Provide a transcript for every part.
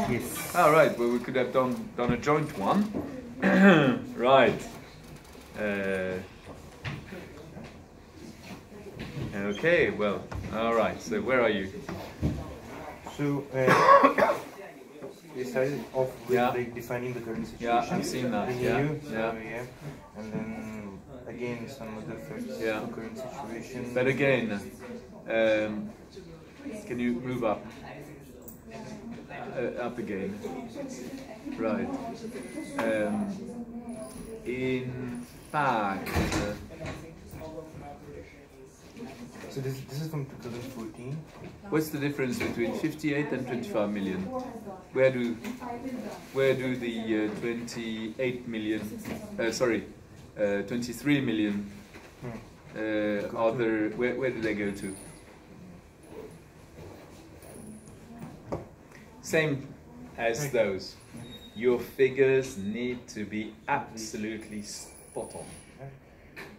Yes. All right. Well, we could have done a joint one. Right. Okay. Well. All right. So where are you? So we started off with like defining the current situation. Yeah, I've seen that. Yeah. And then again some other facts of the current situation. But again, can you move up? Up again. Right. In fact. So this is from 2014. What's the difference between 58 and 25 million? Where do the 28 million, 23 million other, where do they go to? Same as those. Your figures need to be absolutely spot on.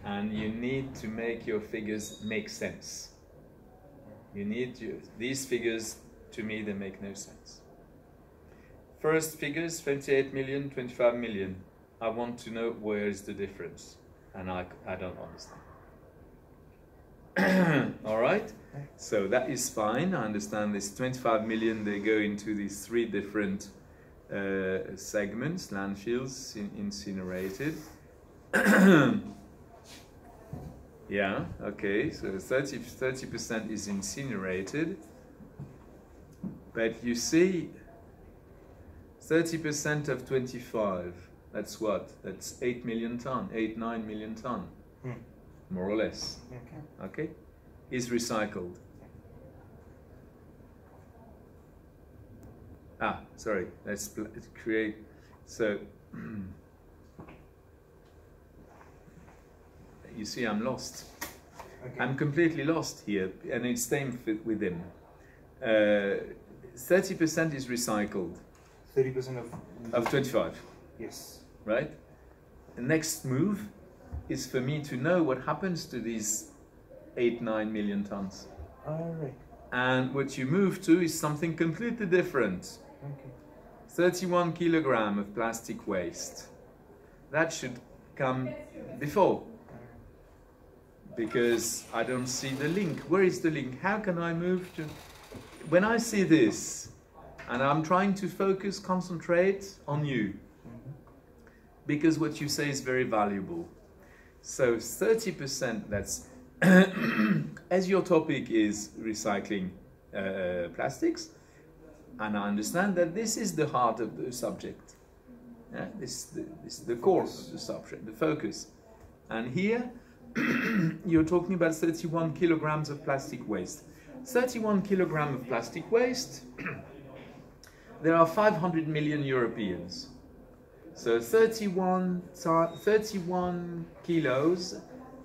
And you need to make your figures make sense. You need to, these figures, to me, they make no sense. First figures, 28 million, 25 million. I want to know where is the difference. And I don't understand. All right? So that is fine. I understand this 25 million, they go into these three different segments, landfills, incinerated. Yeah, okay, so 30% is incinerated, but you see, 30% of 25, that's what? That's 8 million ton, 9 million ton, more or less, okay, is recycled. Sorry, let's create, so, you see, I'm lost. Okay. I'm completely lost here, and it's same with him. 30% is recycled. 30% of 25. Yes. Right. The next move is for me to know what happens to these 8-9 million tons. All right. And what you move to is something completely different. Okay. 31 kilogram of plastic waste. That should come before. Because I don't see the link. Where is the link? How can I move to... When I see this, and I'm trying to focus, concentrate on you, because what you say is very valuable. So 30%, that's... as your topic is recycling plastics, and I understand that this is the heart of the subject. Yeah? This is the core of the subject, the focus. And here, you're talking about 31 kilograms of plastic waste. 31 kilograms of plastic waste, there are 500 million Europeans. So 31 kilos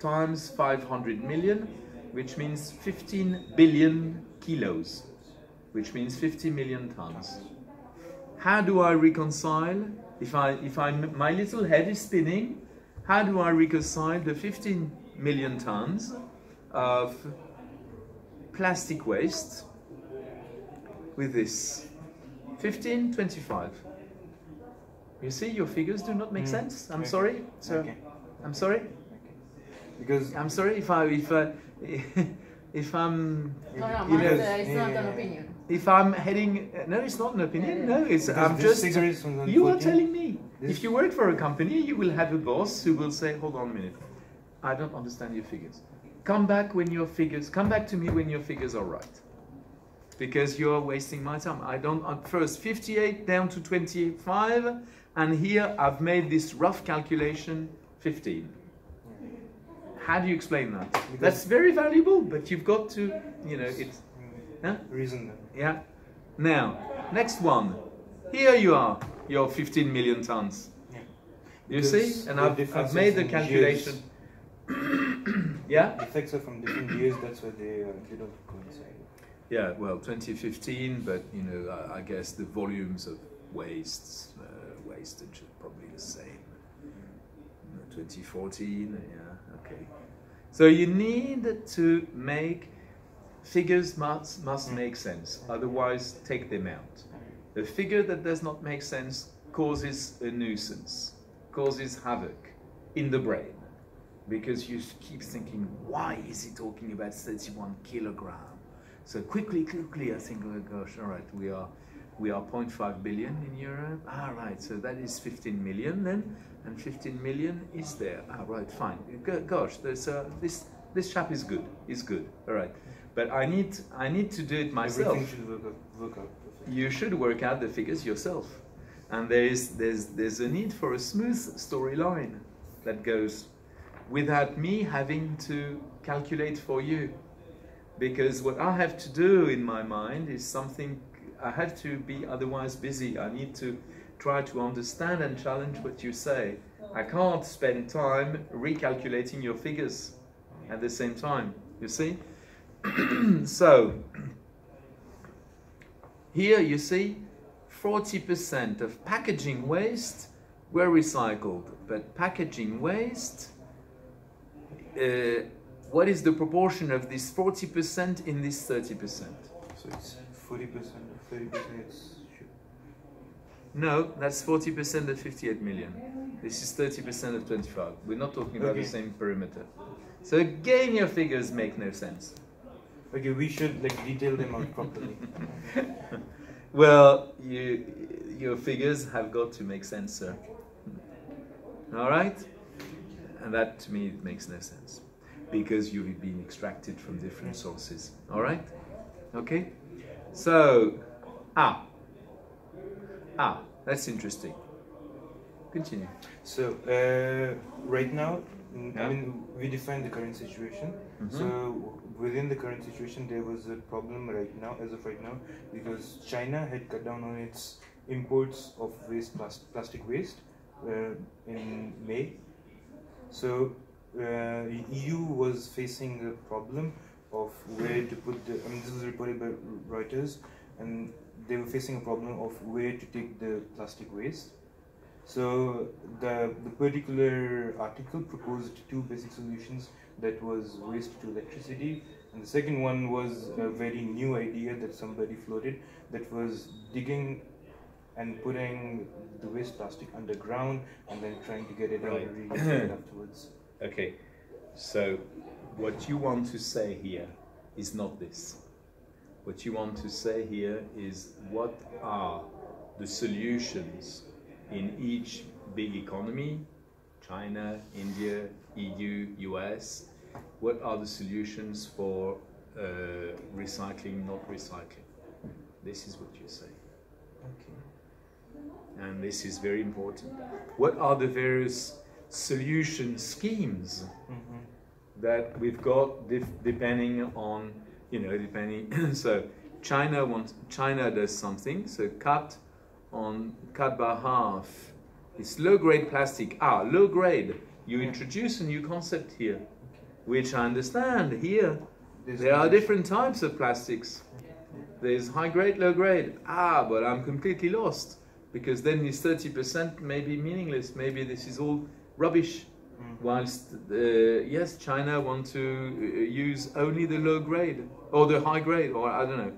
times 500 million, which means 15 billion kilos, which means 50 million tons. How do I reconcile, if my little head is spinning, how do I reconcile the 15 million tons of plastic waste with this? 15, 25. You see, your figures do not make sense. I'm sorry. So, I'm sorry. Because I'm sorry if I'm. It's not an opinion. If I'm heading, no, it's not an opinion. No, it's. I'm just. You are telling me. If you work for a company, you will have a boss who will say, "Hold on a minute, I don't understand your figures. Come back when your figures. Come back to me when your figures are right." Because you're wasting my time. I don't. At first, 58 down to 25, and here I've made this rough calculation, 15. How do you explain that? Because that's very valuable, but you've got to, you know, it's... Huh? Reason. Yeah. Now, next one. Here you are, your 15 million tons. Yeah. You see? And I've made the calculation. Yeah? Effects are from different years, that's why they don't coincide. Yeah, well, 2015, but, you know, I guess the volumes of wastage are probably the same. 2014, yeah, okay. So you need to make, figures must make sense, otherwise take them out. A figure that does not make sense causes a nuisance, causes havoc in the brain, because you keep thinking, why is he talking about 31 kilogram? So quickly, I think, oh gosh, all right, we are 0.5 billion in Europe. Ah, right, so that is 15 million then, and 15 million is there. Ah, right, fine. Gosh, there's this chap is good. All right, but I need to do it myself. Everything should work out. You should work out the figures yourself, and there's a need for a smooth storyline that goes without me having to calculate for you, because what I have to do in my mind is something. I have to be otherwise busy. I need to try to understand and challenge what you say. I can't spend time recalculating your figures at the same time, you see? So, here you see 40% of packaging waste were recycled, but packaging waste, what is the proportion of this 40% in this 30%? So it's 40%, 30% it's... No, that's 40% of 58 million. This is 30% of 25. We're not talking about the same perimeter. So again, your figures make no sense. Okay, we should detail them out properly. Well, your figures have got to make sense, sir. All right? And that, to me, it makes no sense. Because you've been extracted from different sources. All right? Okay? So, that's interesting. Continue. So, right now, I mean, we define the current situation. So, within the current situation, there was a problem right now, as of right now, because China had cut down on its imports of plastic waste in May. So, EU was facing a problem of where to put the, I mean, this was reported by Reuters, and they were facing a problem of where to take the plastic waste. So the particular article proposed two basic solutions, that was waste to electricity, and the second one was a very new idea that somebody floated, that was digging and putting the waste plastic underground and then trying to get it out and reuse it afterwards. Okay, so what you want to say here is not this. What you want to say here is, what are the solutions in each big economy, China, India, EU, US, what are the solutions for recycling, not recycling? This is what you say. Okay. And this is very important. What are the various solution schemes that we've got depending on, so China does something, so cut by half. It's low-grade plastic. Low grade. You introduce a new concept here, which I understand. Here, there are different types of plastics. There's high-grade, low-grade. But I'm completely lost, because then this 30% may be meaningless. Maybe this is all rubbish. Whilst, yes, China want to use only the low-grade, or the high-grade, or I don't know,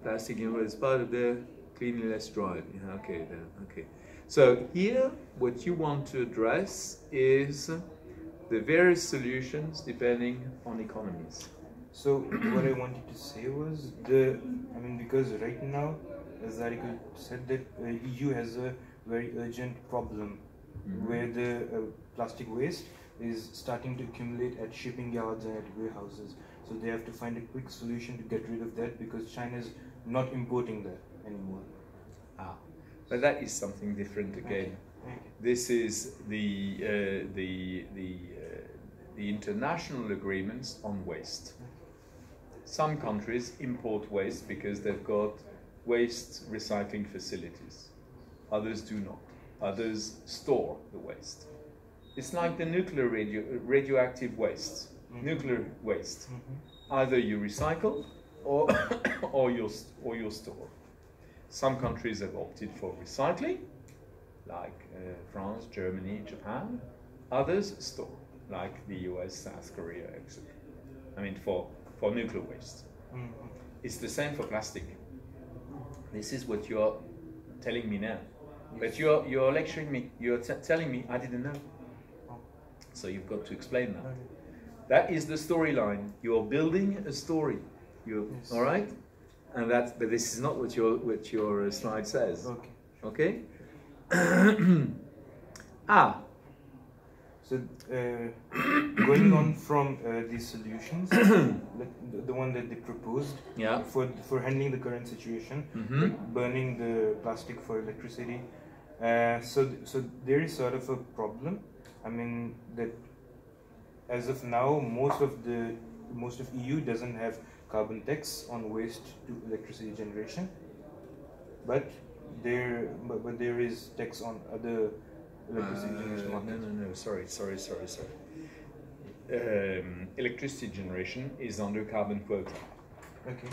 plastic as part of their cleanliness drive. Yeah, okay, then, okay. So here, what you want to address is the various solutions depending on economies. So what I wanted to say was because right now, as the article said, that EU has a very urgent problem where the plastic waste is starting to accumulate at shipping yards and at warehouses. So they have to find a quick solution to get rid of that, because China is not importing that anymore. But that is something different again. Okay. This is the international agreements on waste. Some countries import waste because they've got waste recycling facilities. Others do not. Others store the waste. It's like the nuclear radioactive waste. Nuclear waste. Either you recycle or you store. Some countries have opted for recycling, like France, Germany, Japan. Others store, like the US, South Korea, etc. I mean, for nuclear waste. It's the same for plastic. This is what you're telling me now. But you're lecturing me. You're telling me I didn't know. So you've got to explain that. That is the storyline. You're building a story. Yes. All right? And but this is not what your slide says. Okay. Okay? So going on from these solutions, the one that they proposed for handling the current situation, like burning the plastic for electricity. So there is sort of a problem. I mean that as of now, most of EU doesn't have carbon tax on waste to electricity generation, but there is tax on other electricity generation markets. No, sorry. Electricity generation is under carbon quota. Okay.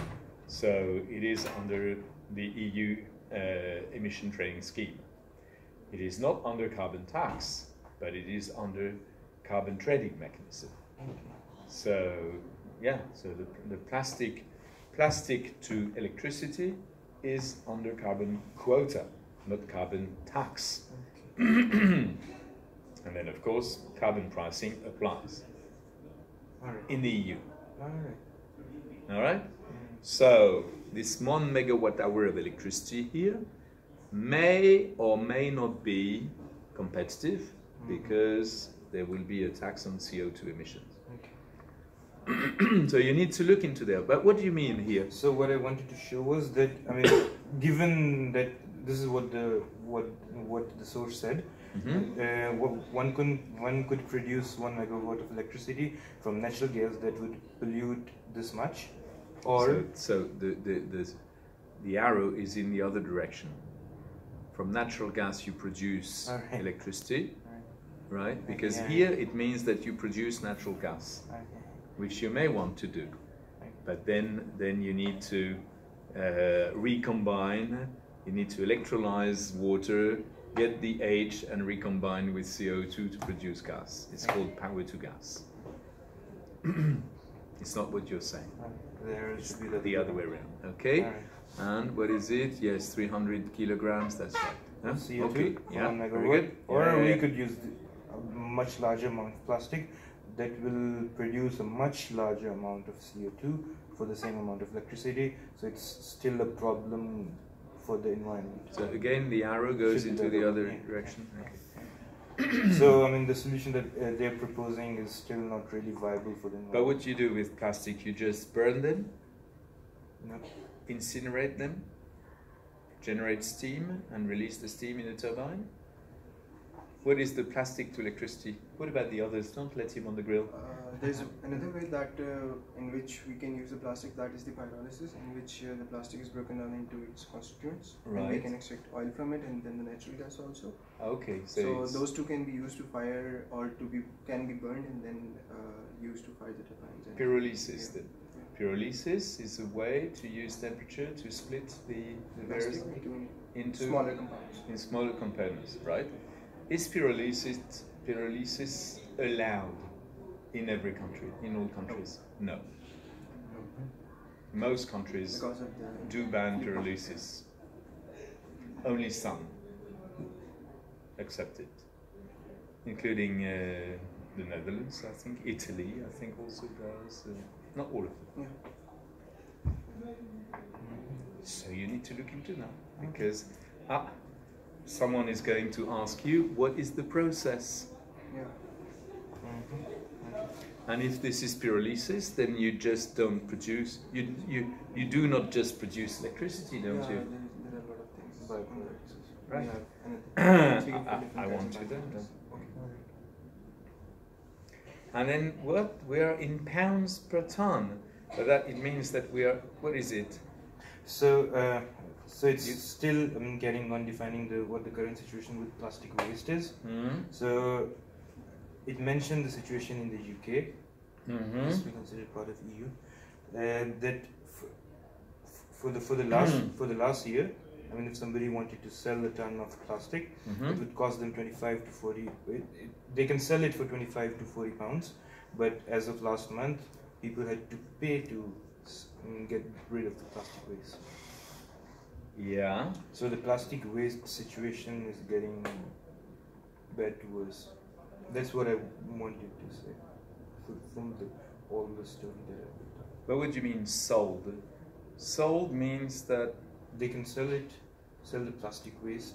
So it is under the EU emission trading scheme. It is not under carbon tax, but it is under carbon trading mechanism. Okay. So yeah, so the plastic to electricity is under carbon quota, not carbon tax. Okay. And then of course carbon pricing applies in the EU. All right. So this 1 megawatt hour of electricity here may or may not be competitive because there will be a tax on CO2 emissions. Okay. So you need to look into that. But what do you mean here? So what I wanted to show was that, I mean, given that this is what the source said, one could produce 1 megawatt of electricity from natural gas that would pollute this much, or so the arrow is in the other direction. From natural gas you produce electricity, right? Because here it means that you produce natural gas, which you may want to do, but then you need to recombine. You need to electrolyze water, get the H, and recombine with CO2 to produce gas. It's called power to gas. It's not what you're saying. It's the other way around. Okay. And what is it? Yes, 300 kilograms. That's right. Huh? CO2 okay. for 1 megawatt. Or we could use a much larger amount of plastic that will produce a much larger amount of CO2 for the same amount of electricity. So it's still a problem for the environment. So again, the arrow goes into the other direction. Okay. So I mean, the solution that they're proposing is still not really viable for the environment. But what you do with plastic, you just burn them, no. Incinerate them, generate steam, and release the steam in a turbine. What is the plastic to electricity? What about the others? Don't let him on the grill. There's another way that in which we can use the plastic, that is the pyrolysis, in which the plastic is broken down into its constituents, and we can extract oil from it, and then the natural gas also. Okay, so those two can be used to fire, or can be burned and then used to fire the turbines. Pyrolysis then. Pyrolysis is a way to use temperature to split the various into smaller components. In smaller components, right? Is pyrolysis allowed in every country, in all countries? No. Most countries do ban pyrolysis. Only some accept it, including the Netherlands, I think, Italy, I think also does. Not all of them. Yeah. So you need to look into that, because someone is going to ask you, what is the process? Yeah. And if this is pyrolysis, then you just don't produce, you do not just produce electricity, don't you? There are a lot of things. Right. I want to then. And then what? We are in pounds per ton. But that it means that we are, what is it? So so it's still getting on defining what the current situation with plastic waste is. So it mentioned the situation in the UK, just we consider part of EU, that for the last year, I mean, if somebody wanted to sell a ton of plastic, it would cost them 25 to 40. They can sell it for 25 to 40 pounds, but as of last month, people had to pay to get rid of the plastic waste. Yeah. So the plastic waste situation is getting bad to worse. That's what I wanted to say from all the story that I've done. But what do you mean sold? Sold means that they can sell the plastic waste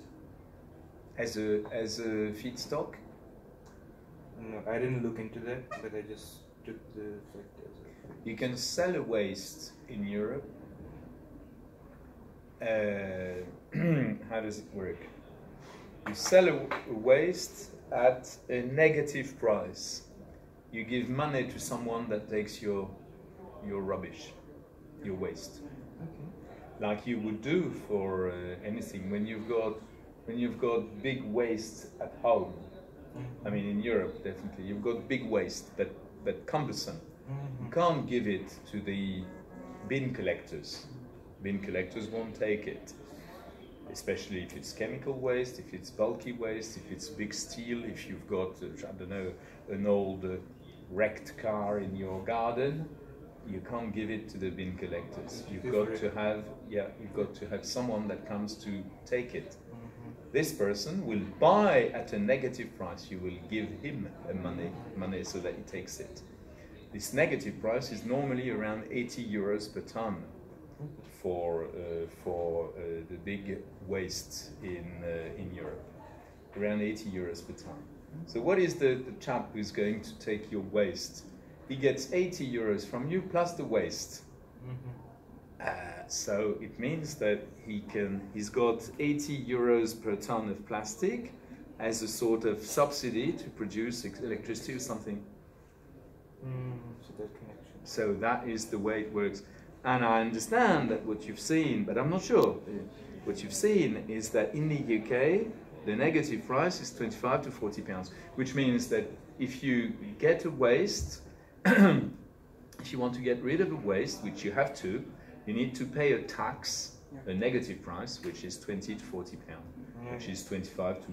as a feedstock. No, I didn't look into that, but I just took the fact as a... You can sell a waste in Europe. How does it work? You sell a waste at a negative price. You give money to someone that takes your rubbish, your waste, like you would do for anything when you've got big waste at home. I mean, in Europe, definitely you've got big waste, but cumbersome. You can't give it to the bin collectors. Bin collectors won't take it, especially if it's chemical waste, if it's bulky waste, if it's big steel, if you've got, I don't know, an old wrecked car in your garden. You can't give it to the bin collectors. You've got to have someone that comes to take it. This person will buy at a negative price. You will give him money so that he takes it. This negative price is normally around 80 euros per ton for the big waste in Europe. Around 80 euros per ton. So what is the chap who's going to take your waste? He gets 80 euros from you plus the waste. So it means that he's got 80 euros per ton of plastic as a sort of subsidy to produce electricity or something. So that is the way it works. And I understand that what you've seen, but I'm not sure. What you've seen is that in the UK, the negative price is 25 to 40 pounds, which means that if you get a waste, if you want to get rid of a waste, which you have to, you need to pay a tax, a negative price, which is 20 to 40 pounds, which is 25 to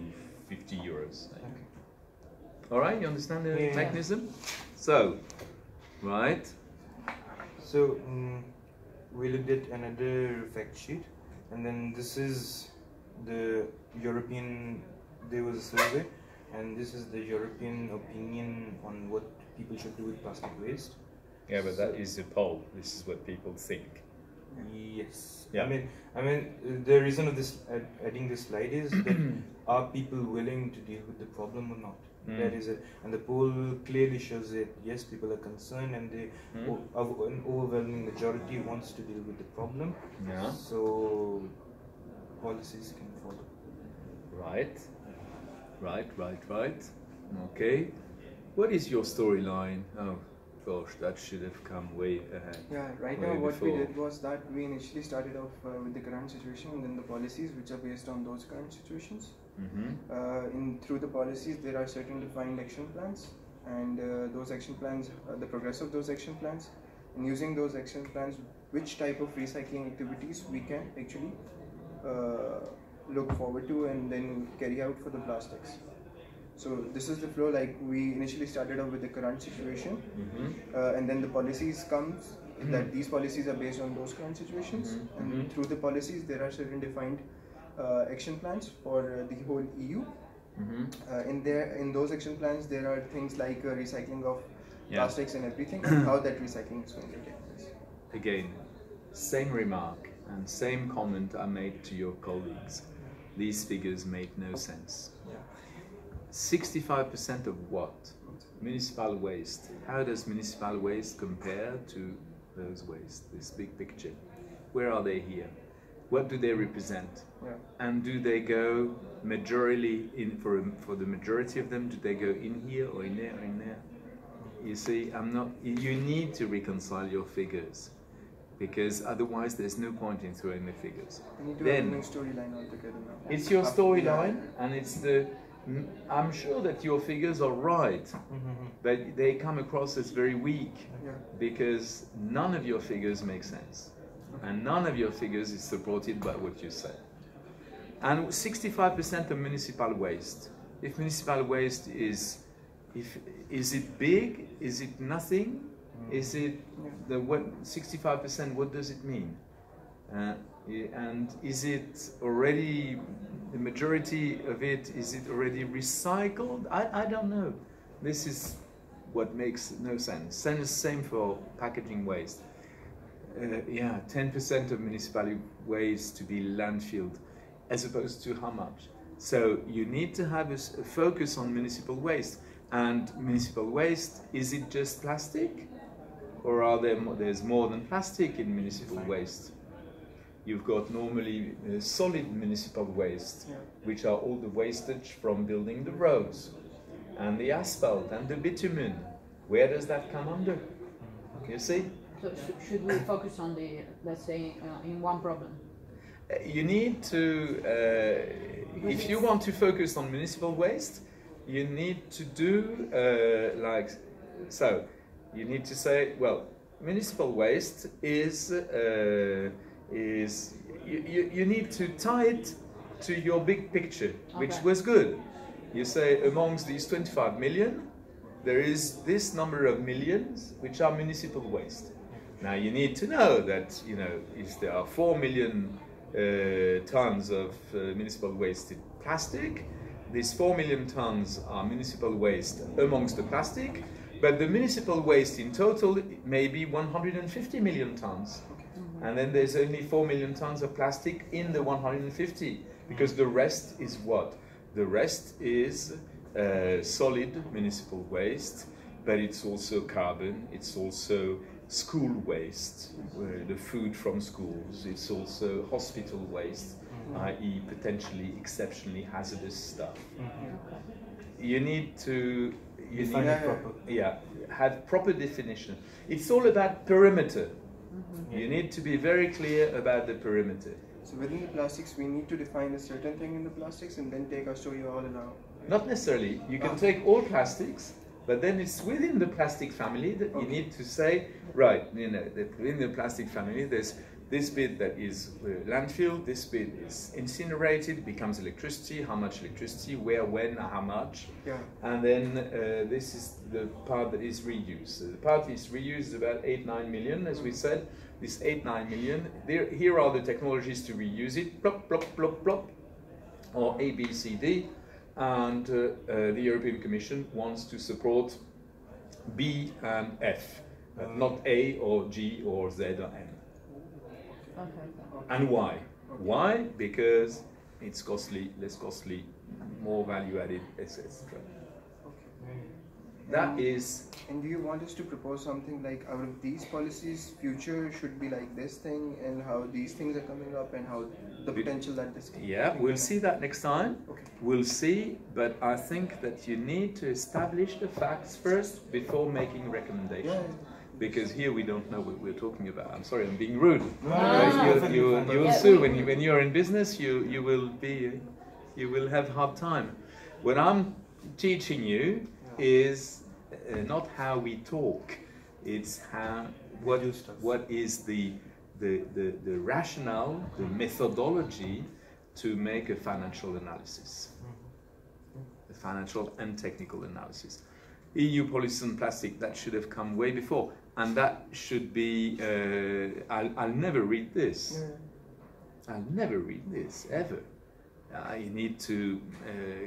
50 euros. All right, you understand the mechanism? So, right. So, we looked at another fact sheet, and then this is the European, there was a survey, and this is the European opinion on what people should do with plastic waste. Yeah, but that is a poll. This is what people think. Yes. Yeah. I mean, the reason of this adding this slide is that are people willing to deal with the problem or not? That is it. And the poll clearly shows that yes, people are concerned, and an overwhelming majority wants to deal with the problem. Yeah. So policies can follow. Right. Okay. What is your storyline? Oh gosh, that should have come way ahead. Yeah, right now what we did was that we initially started off with the current situation and then the policies which are based on those current situations. Through the policies there are certain defined action plans, and those action plans, the progress of those action plans, and using those action plans, which type of recycling activities we can actually look forward to and then carry out for the plastics. So this is the flow. Like we initially started off with the current situation, and then the policies comes that these policies are based on those current situations, and through the policies there are certain defined action plans for the whole EU. In those action plans there are things like recycling of plastics and everything, and how that recycling is going to take place. Again, same remark and same comment I made to your colleagues. These figures make no sense. 65% of what? Municipal waste. How does municipal waste compare to those waste? This big picture. Where are they here? What do they represent? And do they go majorly in for the majority of them? Do they go in here or in there or in there? You see, you need to reconcile your figures, because otherwise there's no point in throwing the figures. We need to have a new storyline altogether now. It's your storyline, and it's the. I'm sure that your figures are right, but they come across as very weak, because none of your figures make sense, and none of your figures is supported by what you say. And 65% of municipal waste. If municipal waste is it big? Is it nothing? Is it the 65%? What does it mean? And is it already, the majority of it, is it already recycled? I don't know. This is what makes no sense. Same for packaging waste. Yeah, 10% of municipal waste to be landfilled, as opposed to how much? So you need to have a focus on municipal waste. And municipal waste, is it just plastic? Or are there's more than plastic in municipal waste? You've got normally solid municipal waste, which are all the wastage from building the roads, and the asphalt and the bitumen. Where does that come under? You see? So should we focus on the, let's say, in one problem? You need to, if you want to focus on municipal waste, you need to do so. You need to say, well, municipal waste is you need to tie it to your big picture, which was good. You say amongst these 25 million, there is this number of millions which are municipal waste. Now you need to know that, you know, if there are 4 million tons of municipal wasted plastic, these 4 million tons are municipal waste amongst the plastic, but the municipal waste in total may be 150 million tons. And then there's only 4 million tons of plastic in the 150, because the rest is what? The rest is solid municipal waste, but it's also carbon, it's also school waste, the food from schools, it's also hospital waste, i.e. potentially exceptionally hazardous stuff. You need to have proper definition. It's all about perimeter. You need to be very clear about the perimeter. So within the plastics, we need to define a certain thing in the plastics and then take our story all along. Not necessarily. You can take all plastics, but then it's within the plastic family that you need to say, right, you know, that within the plastic family, there's this bit that is landfill, this bit is incinerated, becomes electricity, how much electricity, where, when, how much. Yeah. And then this is the part that is reused. So the part that is reused is about 8-9 million, as we said. This 8-9 million, here are the technologies to reuse it, plop, plop, plop, plop, or A, B, C, D. And the European Commission wants to support B and F, not A or G or Z or N. And why? Why? Because it's costly, less costly, more value added, etc. That is. And do you want us to propose something like, out of these policies, future should be like this thing, and how these things are coming up, and how the potential that this can we'll see that next time. Okay. We'll see, but I think that you need to establish the facts first before making recommendations. Yeah. Because here we don't know what we're talking about. I'm sorry, I'm being rude. You'll sue when you're in business. You will have a hard time. What I'm teaching you is not how we talk. It's what is the rationale, the methodology to make a financial analysis, a financial and technical analysis. EU policy on plastic, that should have come way before. And that should be, I'll never read this. I'll never read this, ever. You need to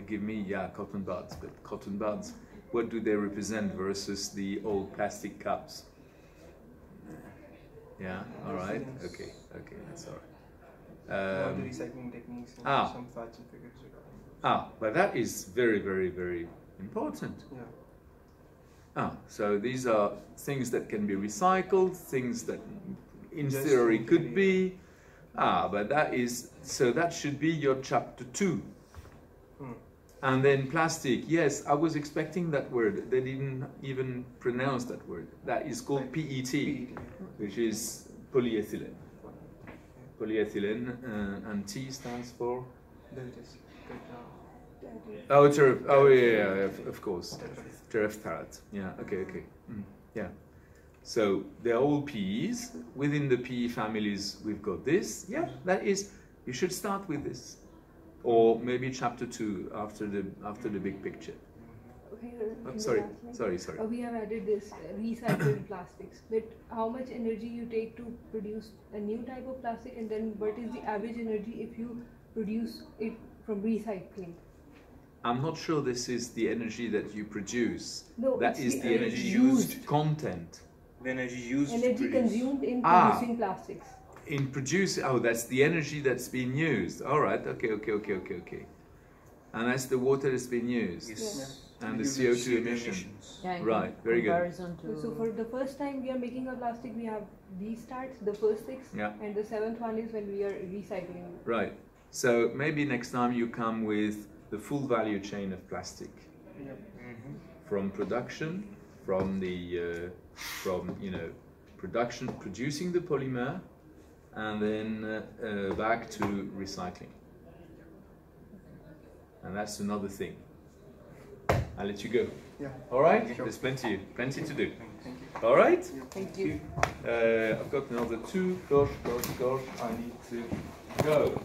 give me, cotton buds, but cotton buds, what do they represent versus the old plastic cups? Yeah, all right, okay, that's all right. The recycling techniques and some facts and figures. But that is very, very, very important. Yeah. So these are things that can be recycled, things that in theory could be. But that is, so that should be your chapter 2. And then plastic, yes, I was expecting that word. They didn't even pronounce that word. That is called PET, which is polyethylene. Polyethylene, and T stands for? Of course. Terephthalate. Yeah, okay. Yeah. So they're all PEs. Within the PE families, we've got this. Yeah, that is, you should start with this. Or maybe chapter 2 after the big picture. Okay, Oh, sorry. we have added this recycled plastics. But how much energy you take to produce a new type of plastic, and then what is the average energy if you produce it from recycling? I'm not sure this is the energy that you produce. No, that it's is the the energy used content. The energy used to Energy produce. consumed in producing plastics. In producing, oh, that's the energy that's being used. All right, okay. And that's the water that's being used. Yes. Yeah. And the Use CO2 emissions. Yeah, in Right, very good. comparison to So for the first time we are making a plastic, we have these starts, the first 6, Yeah. and the 7th one is when we are recycling. Right. So maybe next time you come with the full value chain of plastic. Yep. From production, from the producing the polymer, and then back to recycling. And that's another thing. I'll let you go. Yeah. All right? Sure. There's plenty to do. Thank you. All right? thank you. I've got another 2 gosh, I need to go.